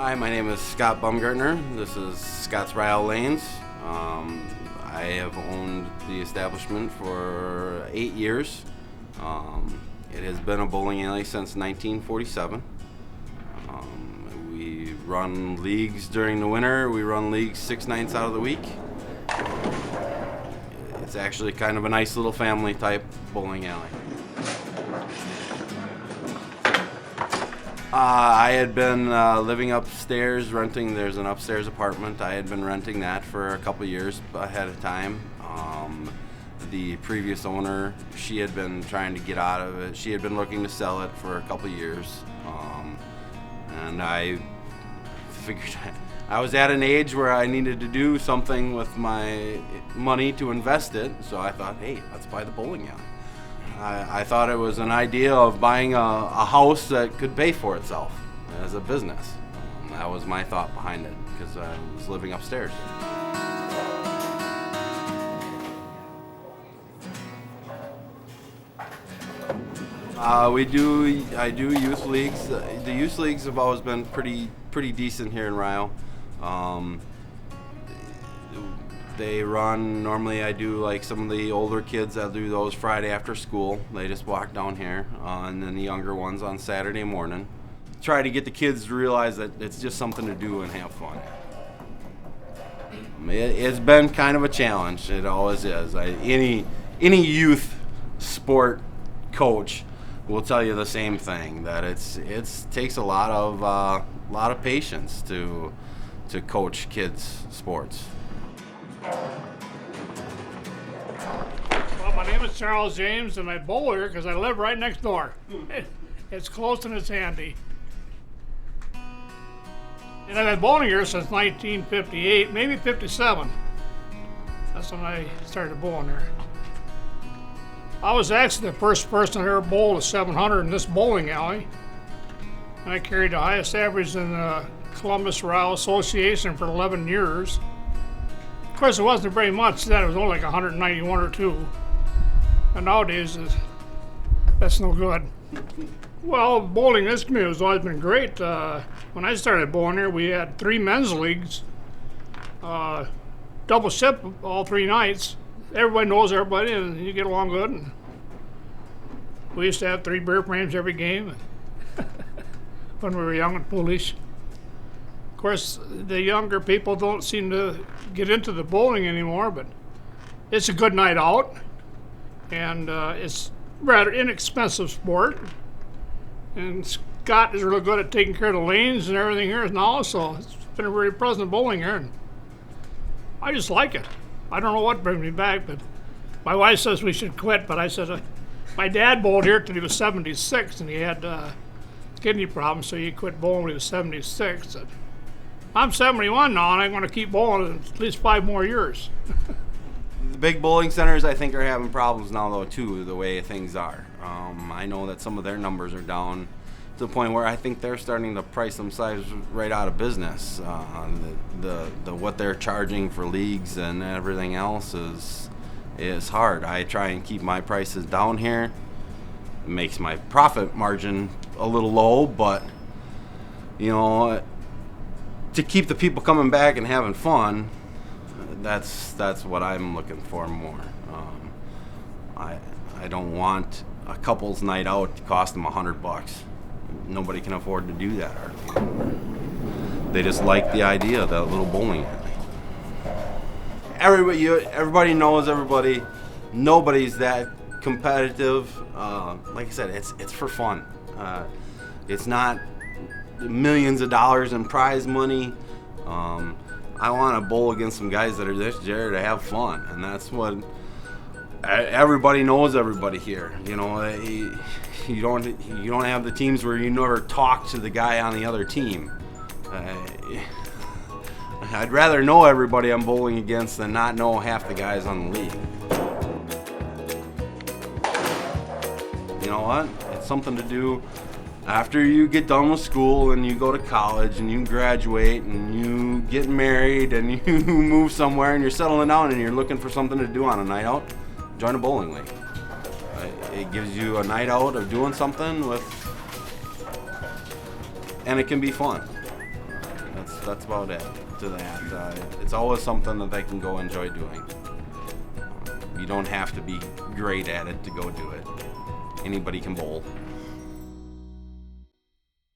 Hi, my name is Scott Baumgartner. This is Scott's Rio Lanes. I have owned the establishment for 8 years. It has been a bowling alley since 1947. We run leagues during the winter. We run leagues 6 nights out of the week. It's actually kind of a nice little family type bowling alley. I had been living upstairs, renting. There's an upstairs apartment. I had been renting that for a couple years ahead of time. The previous owner, she had been trying to get out of it. She had been looking to sell it for a couple years. And I figured I was at an age where I needed to do something with my money to invest it. So I thought, hey, let's buy the bowling alley. I thought it was an idea of buying a house that could pay for itself as a business. That was my thought behind it because I was living upstairs. I do youth leagues. The youth leagues have always been pretty decent here in Rio. They run, normally I do like some of the older kids, I'll do those Friday after school. They just walk down here, and then the younger ones on Saturday morning. Try to get the kids to realize that it's just something to do and have fun. It's been kind of a challenge, it always is. Any youth sport coach will tell you the same thing, that it takes a lot of patience to coach kids sports. Well, my name is Charles James, and I bowl here because I live right next door. It's close and it's handy. And I've been bowling here since 1958, maybe 57. That's when I started bowling here. I was actually the first person to ever bowl a 700 in this bowling alley. And I carried the highest average in the Columbus Rio Association for 11 years. Of course, it wasn't very much then. It was only like 191 or 2. And nowadays, that's no good. Well, bowling in this community has always been great. When I started bowling here, we had 3 men's leagues, double ship all 3 nights. Everybody knows everybody, and you get along good. And we used to have 3 beer frames every game when we were young and foolish. Of course, the younger people don't seem to get into the bowling anymore, but it's a good night out, and it's rather inexpensive sport. And Scott is really good at taking care of the lanes and everything here now, so it's been a very pleasant bowling here. And I just like it. I don't know what brings me back, but my wife says we should quit, but I said, my dad bowled here till he was 76, and he had kidney problems, so he quit bowling when he was 76. And I'm 71 now, and I'm going to keep bowling at least 5 more years. The big bowling centers, I think, are having problems now, though, too, the way things are. I know that some of their numbers are down to the point where I think they're starting to price themselves right out of business. What they're charging for leagues and everything else is hard. I try and keep my prices down here. It makes my profit margin a little low, but, you know, to keep the people coming back and having fun, that's what I'm looking for more. I don't want a couple's night out to cost them $100. Nobody can afford to do that hardly anymore. They just like the idea of that little bowling alley. Everybody knows everybody. Nobody's that competitive. Like I said, it's for fun. It's not millions of dollars in prize money. I want to bowl against some guys that are just there to have fun, and that's what everybody knows. Everybody here, you know, you don't have the teams where you never talk to the guy on the other team. I'd rather know everybody I'm bowling against than not know half the guys on the league. You know what? It's something to do after you get done with school and you go to college and you graduate and you get married and you move somewhere and you're settling down and you're looking for something to do on a night out. Join a bowling league. It gives you a night out of doing something and it can be fun. That's about it to that. It's always something that they can go enjoy doing. You don't have to be great at it to go do it. Anybody can bowl.